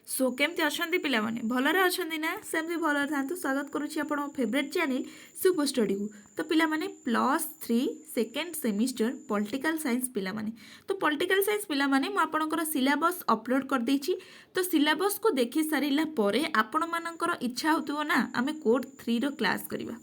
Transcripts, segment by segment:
सो केमती अच्छा पिलाने भलरे अच्छा ना सेमती भलरे था स्वागत करुच्ची आप फेवरेट चैनल सुपर स्टडी को। तो पिलाने +3 सेकेंड सेमिस्टर पॉलिटिकल साइंस पिलाने तो पॉलिटिकल साइंस पिलाने मुझे सिलेबस अपलोड कर देछि। तो सिलेबस को देखि सारिला परे आपण मानकर इच्छा होतुव ना आमे कोड 3 रो क्लास करबा।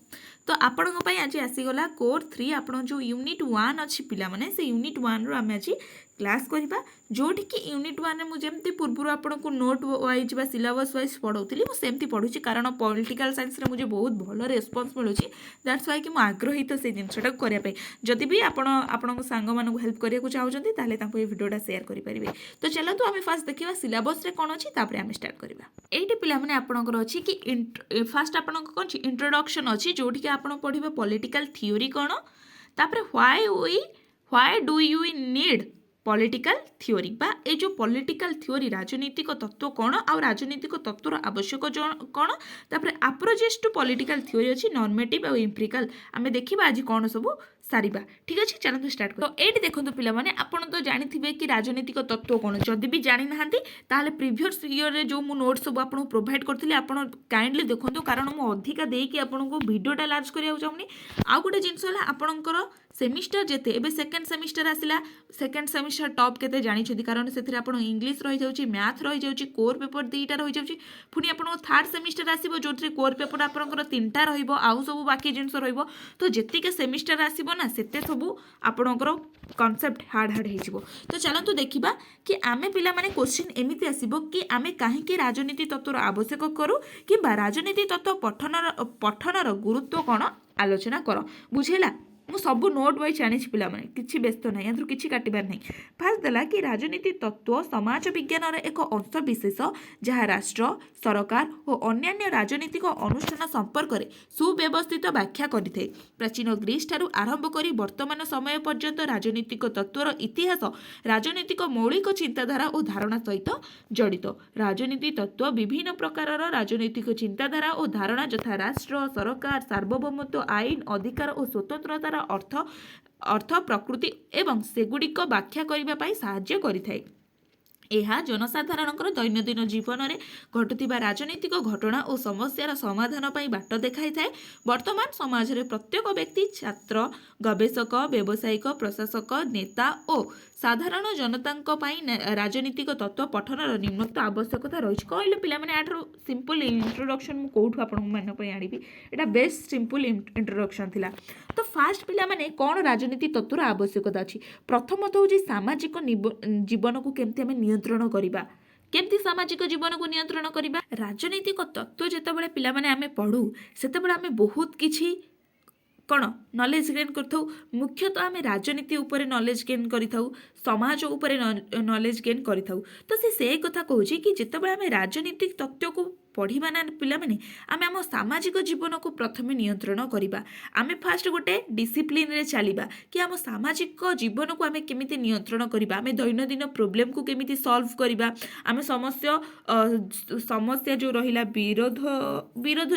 तो आपण आज आसीगला कोड 3 आपण जो यूनिट 1 अच्छी पिलाने से यूनिट 1 रो आमे आज क्लास करबा जोठी कि यूनिट 1 में मुझे पूर्व आपको नोट वाइज बा सिलेबस वाइज पढ़ाऊली मुझे पढ़ुची कारण पॉलिटिकल साइंस रे मुझे बहुत भल रेस्पॉन्स मिलूँ। दैट्स वाई कि मुझे आग्रही तो से जिनटा करने जदि भी आपण सांग मान हेल्प करने चाहते ये भिडियोटा सेयार करेंगे। तो चलते आम फास्ट देखा सिलेबस रे कौन अच्छी आम स्टार्ट करवा। ये पिलाने आपंकर अच्छी कि फास्ट आपन कौन इंट्रोडक्शन अच्छी जोटि कि आप पढ़े पॉलिटिकल थ्योरी कौन तापर why do you need political theory बा ए जो पॉलिटिकल थ्योरी राजनीतिक तत्व कौन आउ राजनीतिक तत्वर आवश्यक कौन तापर अप्रोचेस टू पॉलिटिकल थ्योरी अच्छी नॉर्मेटिव और एम्पिरिकल आमे देखिबा आज कौन सब सारिबा। ठीक अच्छे चलते स्टार्ट कर। तो ये देखो पिलाने आपन तो जानी कि राजनीतिक तत्व कौन जदि भी जानी ना ताहले प्रीवियस ईयर रे जो मु नोट सब आपन प्रोवाइड करथिले आपन काइंडली देखंतु कारण मु अधिका देकी आपन को वीडियोटा लार्ज करिया चाहूनी। आउ गोटे जिनस होला आपनकर सेमिस्टर जेते एबे सेकेंड सेमिस्टर आसिला सेकेंड सेमिस्टर टॉप केते जानी छथि कारण सेथिरे आपन इंग्लिश रहि जाउची मैथ रहि जाउची कोर पेपर दुईटा रहि जाउची पुनी आपन थर्ड सेमिस्टर आसीबो जोथरे कोर पेपर आपनकर तीनटा रहिबो आउ सब बाकी जिनस रहिबो। तो जेतिके सेमिस्टर आसीबो ना सेते सबु आपनकर कॉन्सेप्ट हार्ड हार्ड हेजिबो। तो चलंतु देखिबा कि आमे पिला माने क्वेश्चन एमिति आसीबो कि आमे काहे कि राजनीति तत्वर आवश्यक करू कि राजनीति तत्व पठनर गुरुत्व कौन आलोचना कर बुझेला। मु सब नोट वाइज आनी पिलाने किसी व्यस्त ना या किसी काटार नहीं। फास्ट देला कि राजनीति तत्व समाज विज्ञान एक अंश विशेष जहाँ राष्ट्र सरकार और अन्यान्य राजनीतिक अनुष्ठान संपर्क में सुव्यवस्थित व्याख्या करें। प्राचीन ग्रीस ठारू आरंभ कर वर्तमान समय पर्यंत राजनीतिक तत्वर इतिहास राजनीतिक मौलिक चिंताधारा और धारणा सहित जड़ित। राजनीति तत्व विभिन्न प्रकार राजनीतिक चिंताधारा और धारणा यथा राष्ट्र सरकार सार्वभौमत्व आईन अधिकार और स्वतंत्रतार अर्थ प्रकृति एवं सेगुड़िक व्याख्या करने साहाय्य करिथाए। यह जनसाधारण दैनंदिन जीवन में घटुवा राजनीतिक घटना और समस्यार समाधान पर बाट देखाई थाए। वर्तमान समाज में प्रत्येक व्यक्ति छात्र गवेषक व्यावसायिक प्रशासक नेता और साधारण जनता राजनीतिक तत्व पठनर निम्नत आवश्यकता रही। कहले पिलाने आठर सिंपल इंट्रोडक्शन कौटू आपड़ी यहाँ बेस्ट सिंपल इंट्रोडक्शन थिला। तो फास्ट पिलाने कौन राजनीति तत्वर आवश्यकता अच्छी प्रथमत हूँ सामाजिक जीवन को केमती आम नियंत्रण करवा केमती सामाजिक जीवन को नियंत्रण करवा। राजनीतिक तत्व जितेबाला पिलाने आम पढ़ू से बहुत किछि कौन नॉलेज गेन कर मुख्यतः आम राजनीति उपर नॉलेज गेन कर समाज उपर नॉलेज गेन कर। तो से कथा कहूँ कि जितेबाला आम राजनीतिक तत्व को पढ़ा ना पिलाने आम आम सामाजिक जीवन को प्रथम नियंत्रण करवा। आम फास्ट गोटे डिसिप्लिन रे चलवा कि आम सामाजिक जीवन को आम केमिति नियंत्रण करवा आम दैनंदिन प्रोब्लेम को केमिति सॉल्व करवा आम समस्या जो रहिला विरोध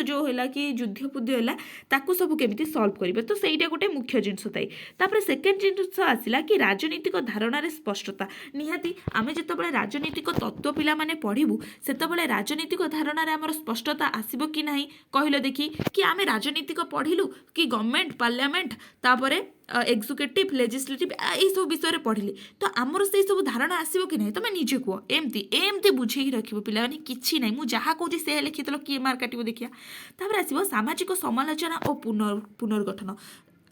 जो है कि युद्ध बुद्ध है ताकू सब केमिति सॉल्व करवा। तो ସେଇଟା गोटे मुख्य जिनस थाए। तापर सेकेंड जिनस आसिला कि राजनीतिक धारणार स्पष्टता निहाती आम जितेबाला राजनीतिक तत्व पिला माने पढ़ू सेतेबाला राजनीतिक धारणार आमर स्पष्टता आसीबो कि नहीं कहले देखी कि आम राजनीतिक पढ़िलु कि गवर्नमेंट पार्लियामेंट तापर एक्जिक्यूटिव लेजिस्लेटिव यही सब विषय पढ़िली तो आमर से सब धारणा आसो कि नहीं तुम निजे कह एमती एमती बुझे रख पाने कि ना मुझे जहाँ कहूँ से लिखिदेल किए मार्क काट देखिए। तापर आसो सामाजिक समालोचना और पुनर्गठन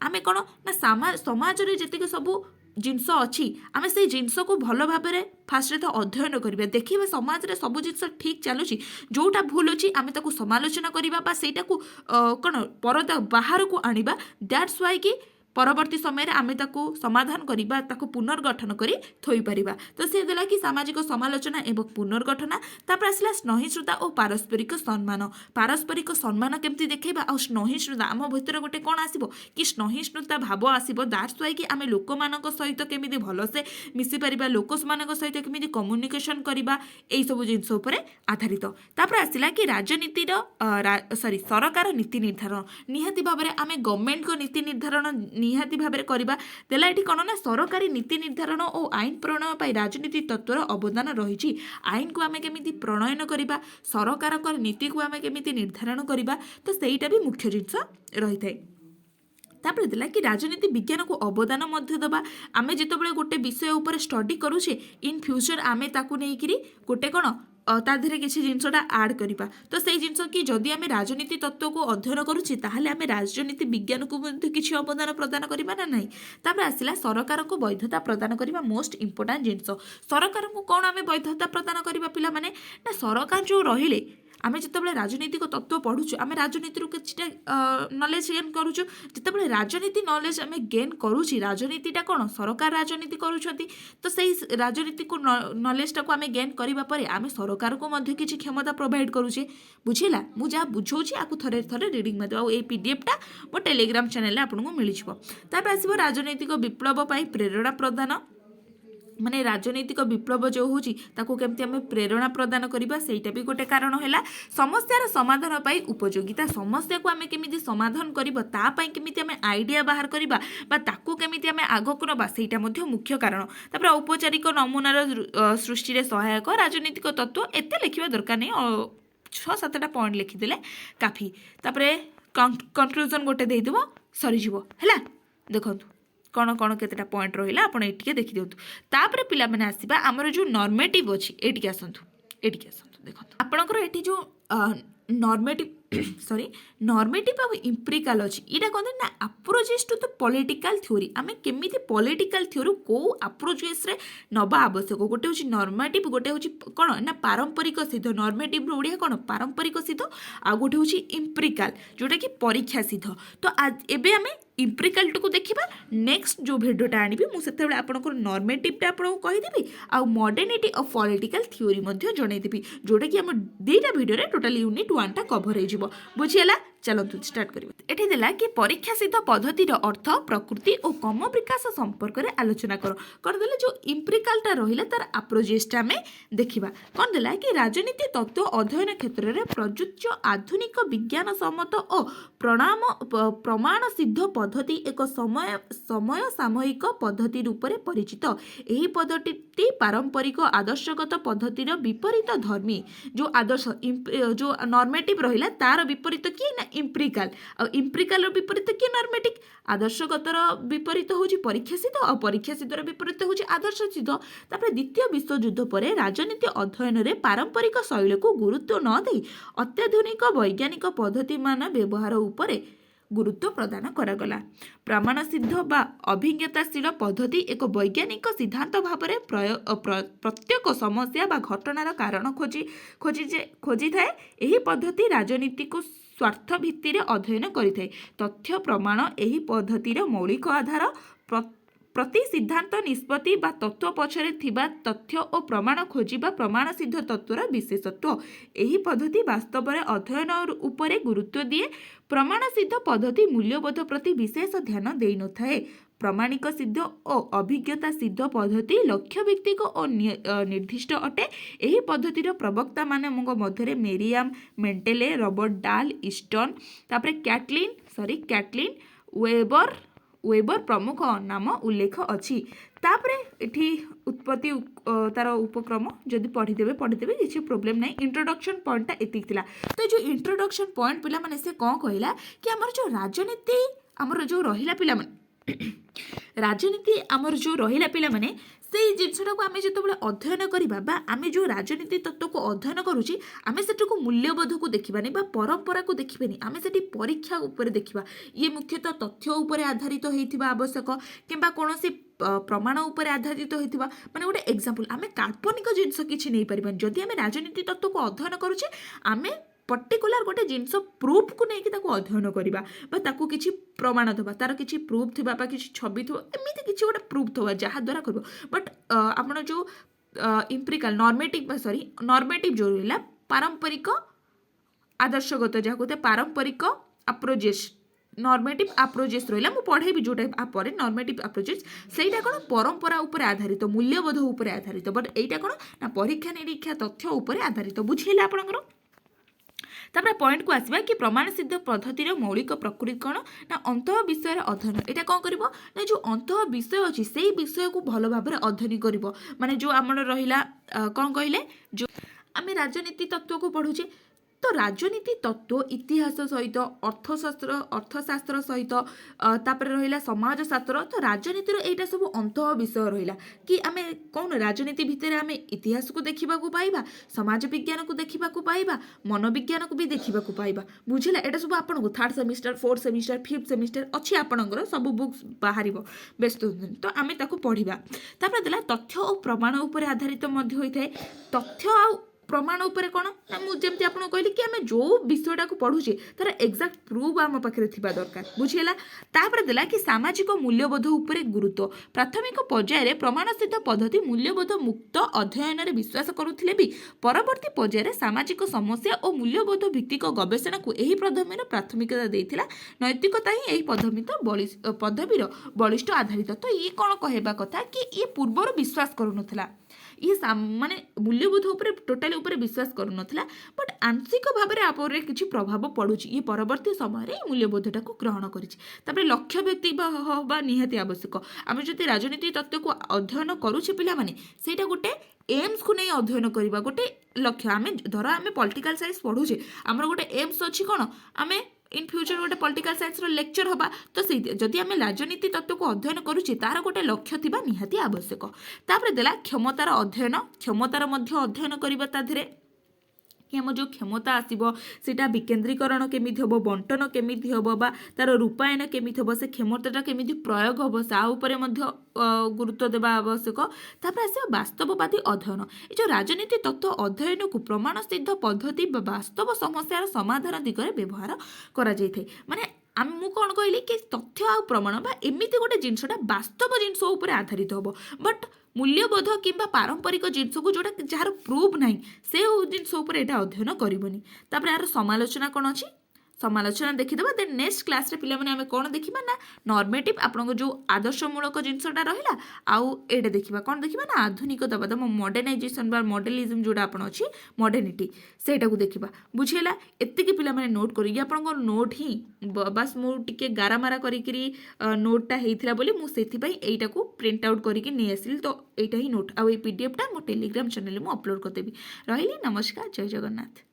आम कौन ना समाज में जी सब जिनस अच्छी आम से जिनस को भल भाव में फास्ट तो अध्ययन करवा देखिए समाज में सब जिन ठीक चलुची जोटा भूल अच्छी आम समालोचना करवा से कौन परदा बाहर को आनिबा। दैट्स वाई कि परवर्ती समय आम समाधान करवा पुनर्गठन कर थोई पारिबा। तो से देला कि सामाजिक समालोचना एवं पुनर्गठन। तापर आसला स्नेहिश्रुता और पारस्परिक सम्मान केमती देखा आ स्नेहिश्रुता आम भीतर गोटे कौन आसो कि स्नेहिश्रुता भाव आसो। दैट्स वाई कि आम लोक मान सहित केमी भलसे मिसी पारिबा लोक सहित केमी कम्युनिकेशन करवा यही सब जिनस आधारित। तापर आसला कि राजनीतिर सरकार नीति निर्धारण निहाती भाव में आम गवर्नमेंट को नीति निर्धारण निहाती भाव करवा देला ये कौन ना सरकारी नीति निर्धारण और आईन प्रणयन पर राजनीति तत्वर अवदान रही आईन को आम केमी प्रणयन करवा सरकार नीति को आम केमी निर्धारण करवा तो सहीटा भी मुख्य जिनस रही है। तापर देला कि राजनीति विज्ञान को अवदान मध्य दबा आमे जितेबाला गोटे विषय उपर स्टडी करूचे इन फ्यूचर आमे ताकू नहीं गोटे कौन ता देहरे किसी जिनसटा आड करवा तो से जिनस कि जदि आमे राजनीति तत्व को अध्ययन करुचे ताहले आमे राजनीति विज्ञान को किसी अवदान प्रदान करवा ना नहीं। तापर आसला सरकार को वैधता प्रदान करवा मोस्ट इंपोर्टाट जिनस सरकार को कौन आमे वैधता प्रदान करवा पिला माने ना सरकार जो रहिले आमे जितेबाला राजनीतिक तत्व पढ़ुचु आमे राजनीति किसी नॉलेज गेन करुचु जितेबाला राजनीति नॉलेज आमे गेन करुची राजनीतिटा कौन सरकार राजनीति करुछंती तो सही राजनीति को नॉलेजटा को आमे गेन करिबा परे आमे सरकार को मध्य किछि क्षमता प्रोवाइड करुचे बुझिला मु जा बुझौची आकु थरे थरे रीडिंग में आ ए पीडीएफ टा मो टेलीग्राम चैनल रे आपनको मिलि जिवो। तापर आसीबो राजनीतिक विप्लव पई प्रेरणा प्रदान माने राजनीतिक विप्लव जो होची ताको केमती आमे प्रेरणा प्रदान करबा सेटा भी गोटे कारण हैला समस्यार समाधान पाई उपयोगिता समस्या को आमे केमिति समाधान करबा ता पाई केमिति आमे आइडिया बाहर करबा बा ताको केमिति आमे आगक नबा सेटा मध्ये मुख्य कारण। तापर औपचारिक नमूनार सृष्टि रे सहायक राजनीतिक तत्व एते लिखिबा दरकार नै 6-7टा पॉइंट लिखिदेले काफी। तापर कंक्लूजन गोटे देइ देबो सरी जिवो हैला देखंतु कौन कौन केतेटा पॉइंट रहिला आपण एटिके देखि दियंतु। तापर पिला माने आसीबा हमर जो नॉर्मेटिव अछि एटिके आसंतु देखंतु आपणकर एटी जो नॉर्मेटिव और इंप्रिकल अच्छी इटा कहते ना approaches to the political theory आमे केमिति पॉलिटिकल थ्योरी को अप्रोचेस रे नबा आवश्यक गोटे हूँ नॉर्मेटिव गोटे हूँ कौन ना पारंपरिक सिद्ध नॉर्मेटिव ओडिया कौन पारंपरिक सिद्ध आ गोटे हूँ इंप्रिकल जोटा कि परीक्षा सिद्ध तो आज एबे आमे इंप्रिकल को देखा नेक्स्ट जो भिडियोटा आनी मुझे आपंकर नॉर्मेटिवटा आपको कहीदेवी आ मॉडर्निटी ऑफ पॉलिटिकल थ्योरी जनईदेवी जोटा कि आम दुईटा भिडियो टोटाल यूनिट 1 टा कभर हो बुझीगला। चलतु स्टार्ट करिबा। एठी देला कि परीक्षा सिद्ध पद्धतिर अर्थ प्रकृति और क्रम विकास संपर्क में आलोचना कर देला जो इंप्रिकलटा रहिला तार अप्रोचेसटा में देखिबा कौन देला कि राजनीति तत्व अध्ययन क्षेत्र में प्रयुज्य आधुनिक विज्ञान सम्मत और प्रमाण सिद्ध पद्धति एक समय सामयिक पद्धति रूप में परिचित यही पद्धति पारंपरिक आदर्शगत पद्धतिर विपरीत धर्मी जो आदर्श जो नॉर्मेटिव रहिला तार विपरीत किए ना इंप्रिकल और इंप्रिकल विपरीत किए नॉर्मेटिक आदर्शगतर विपरीत होची परीक्षा सिद्ध और परीक्षा सिद्धर विपरीत होची आदर्श सिद्ध। तापर द्वितीय विश्वयुद्ध पर राजनीति अध्ययन में पारंपरिक शैली को गुरुत्व न दे अत्याधुनिक वैज्ञानिक पद्धति मान व्यवहार उपरे गुरुत्व प्रदान करागला। प्रमाण सिद्ध बा अभिज्ञताशील पद्धति एक वैज्ञानिक सिद्धांत भाव में प्रत्येक समस्या बा घटनार कारण खोजी थाए। यही पद्धति राजनीति को स्वार्थ भित्ति अध्ययन करिथाए। तथ्य प्रमाण यही पद्धतिर मौलिक आधार प्रति सिद्धांत निष्पत्ति बा तत्व पछरे थिबा तथ्य और प्रमाण खोजिबा प्रमाण सिद्ध तत्वर विशेषत्व। यही पद्धति वास्तव में अध्ययन उपरे गुरुत्व दिए। प्रमाण सिद्ध पद्धति मूल्यबोध प्रति विशेष ध्यान देई न थाए। प्रमाणिक सिद्ध और अभिज्ञता सिद्ध पद्धति लक्ष्य भित्तिक और निर्दिष्ट अटे। यही पद्धतिर प्रवक्ता माने मध्य मेरियाम मेंटेले रॉबर्ट डाल ईस्टन तापर कैटलिन वेबर प्रमुख नाम उल्लेख अच्छी। तापरे एठी उत्पत्ति तार उपक्रम जदि पढ़ीदेवे किसी प्रोब्लेम नहीं। इंट्रोडक्शन पॉइंटा एतिक थिला। तो जो इंट्रोडक्शन पॉइंट पिला माने से कौन कहला कि आमर जो राजनीति आमर जो रहिला पिला माने राजनीति आमर जो रहिला पिला माने से जिनसटा को आम जो अध्ययन करवा आम जो राजनीति तत्व को अध्ययन करुची आम से मूल्यबोध को देखा परंपरा को देखा आम से परीक्षा उपर देखा ये मुख्यतः तथ्य उपर आधारित होता आवश्यक किंबा कौन से प्रमाण उपर आधारित होता माने गोटे एग्जांपल आम काल्पनिक जिनस किसी नहीं पार जदि आम राजनीति तत्व को अध्ययन करुचे आम पर्टिकुलर गोटे जिनस प्रूफ को लेकिन अध्ययन करवा किसी प्रमाण दबा तार किसी प्रूफ थी किसी छवि थो एमती किसी गोटे प्रूफ थोड़ा जहाँ द्वारा कर बट आप जो इंप्रिकल नॉर्मेटिव जो रहा पारंपरिक आदर्शगत जहाँ कहते पारंपरिक अप्रोचेस नॉर्मेटिव अप्रोचेस रहा मुझे पढ़ेबी जोटा आप नॉर्मेटिव अप्रोचेस से कौन परंपरा उपर आधारित मूल्यबोध उपर आधारित बट यहाँ कौन ना परीक्षा निरीक्षा तथ्य उपर आधारित बुझेगा आपंकर। तापर पॉइंट को आसवा कि प्रमाण सिद्ध पद्धतिर मौलिक प्रकृति कौन ना अंत विषय अध्ययन यहाँ कौन कर ना जो अंत विषय अच्छी से विषय को भल भाव अध्ययन कर माने जो आम रहा कौन कहले जो आम राजनीति तत्व को पढ़ुचे तो राजनीति तत्व इतिहास सहित अर्थशास्त्र सहित तापर रहा समाजशास्त्र तो राजनीतिर एटा सब अंत विषय रहा कि आम कौन राजनीति भितर आम इतिहास को देखा पाइबा समाज विज्ञान को देखा पाइबा मनोविज्ञान को भी देखा पाइबा बुझला एटा सब आपको 3rd semester 4th semester 5th semester अच्छी आपणकर सब बुक्स बाहर व्यस्त तो आम ताको पढ़ा तापर देला तथ्य और प्रमाण उपर आधारित होता है तथ्य आ प्रमाण उपर कौन ना मुझे आपको कहली कि आम जो विषयटा को पढ़ुचे तार एक्जाक्ट प्रूफ आम पाखे थिबा दरकार बुझीला तापर देला कि सामाजिक मूल्यबोध उपरे गुरुत्व प्राथमिक पर्यायर प्रमाण सिद्ध पद्धति मूल्यबोध मुक्त अध्ययन में विश्वास करुथिले भी परवर्ती पर्यायर सामाजिक समस्या और मूल्यबोध भित्तिक गवेषणा को यही पद्धतिर प्राथमिकता देइथिला नैतिकता ही यही पद्धतिर बलिष्ठ आधारित तो ये कौन कहवा कथा कि ये पूर्वर विश्वास करुनथिला ये माने मूल्यबोध उपर टोटाली उपर विश्वास करुनथिला बट आंशिक भाव में आपर किसी प्रभाव पड़ुची ये परवर्ती समय मूल्यबोधटा को ग्रहण करिछि तापर लक्ष्य व्यक्ति बा निहाती आवश्यक आम जदि राजनीति तत्व को अध्ययन करुचे पिला माने सेटा गोटे एम्स को नहीं अध्ययन करवा गोटे लक्ष्य आम धर आम पॉलिटिकल साइंस पढ़ुचे आमर गोटे एम्स अच्छी कौन आम इन फ्यूचर गोटे पॉलिटिकल साइंस लेक्चर हवा तो से जदि आम राजनीति तत्व को अध्ययन करुचे तार गोटे लक्ष्य थिबा निहाती आवश्यक तापर देला क्षमतार अध्ययन क्षमतार मध्य अध्ययन करबा ता धीरे कि आम जो क्षमता आसब सेटा विकेन्द्रीकरण केमी हम बंटन केमी हम बा तार रूपायन केमी हम से क्षमताटा केमी प्रयोग हम सा उपरे मध्य गुरुत्व देवा आवश्यक तापर आस वास्तववादी अध्ययन ये जो राजनीति तत्व अध्ययन को प्रमाण सिद्ध पद्धति वास्तव समस्यार समाधान दिगरे व्यवहार करा जाइथे माने मु कौन कहली कि तथ्य आ प्रमाण बा एमती गोटे जिनसटा वास्तव जिनस उपर आधारित हम बट मूल्यबोध किंबा पारंपरिक जिनस को जोटा जार प्रूफ ना से जिनस उपर एटा अध्ययन करबनी तापर यार समालोचना कौन अच्छी समालोचना देखीदेवा देन नेक्स्ट क्लास रे पिला माने आमे कोन देखिबा ना नॉर्मेटिव आपनको जो आदर्शमूलक जिनसटा रहिला आउ एटा देखिबा कोन देखिबा ना आधुनिकता बा मॉडर्नाइजेशन बा मॉडर्निज्म जोटा आपण अछि मॉडर्निटी सेटा को देखिबा बुझिला एत्ते के पिला माने नोट करी आपनको नोट ही बस मु टिके गारामारा करी नोटटा हेइथिला बोली मु सेथि पई एटा को प्रिंट आउट करी नै आसिल तो एटा ही नोट आ ए पीडीएफ टा मो टेलीग्राम चैनल में अपलोड कर देबी रहिली नमस्कार जय जगन्नाथ।